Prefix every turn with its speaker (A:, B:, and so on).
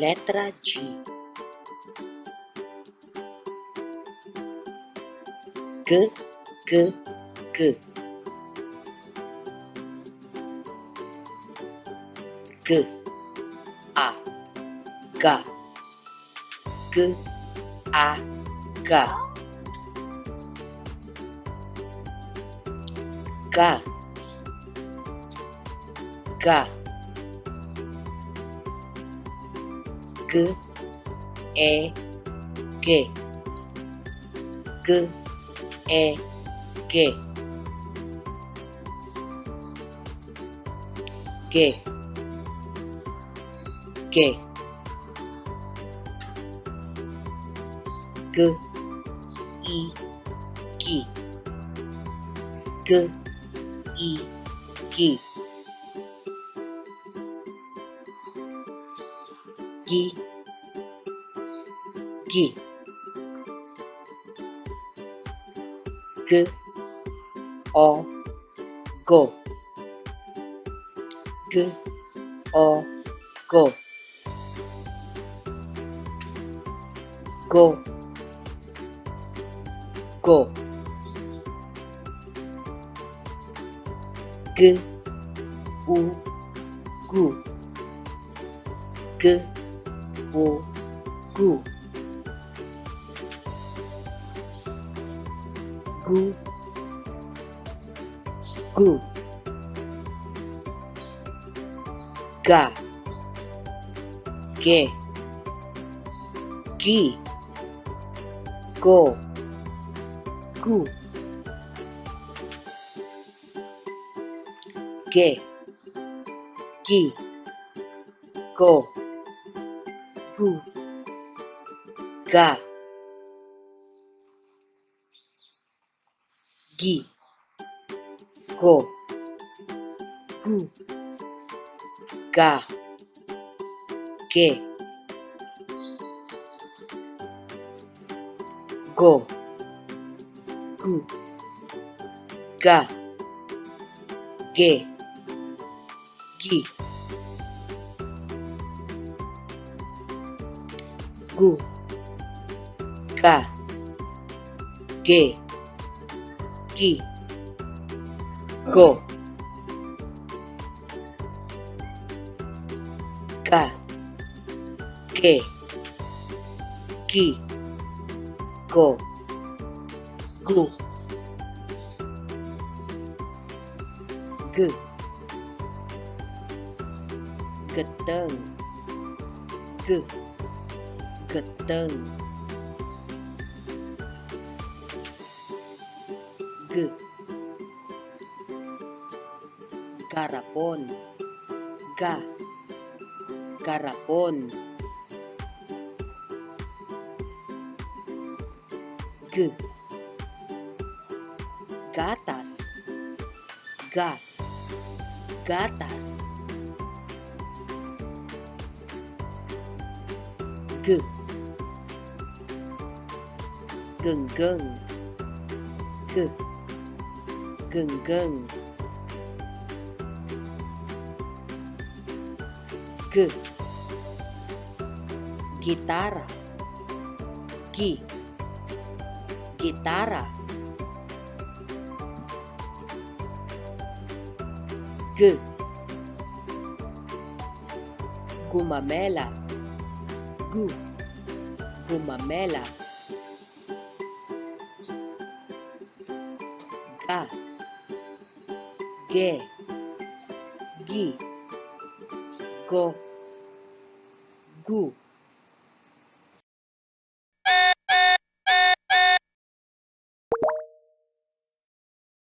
A: Letra G. G, G, G. G, A, G. G, A, G. G, G. G, E, G. G, E, G. G, G. G, I, G. G, I, G. G, G. G, O, go. G, O, go. Go, go. G, U, gu. G, U, gu. Gu, gu. Ga, ge. Gi, go. Gu, ge. Gi, go. Gu, ga. Gi, go. Gu, ga. Ge, go. Gu, ga. Ge, gi. Gu, ga. Ge, gi. Go, ga. Ge, gi. Go, gu. G, geteng. G, geteng. G, garapon. Ga, garapon. G, gatas. Ga, gatas. G, genggeng. G, genggeng. G, gitara. Gi, gitara. G, gumamela. Gu, gumamela. Ga, ge, gi. Go, gu.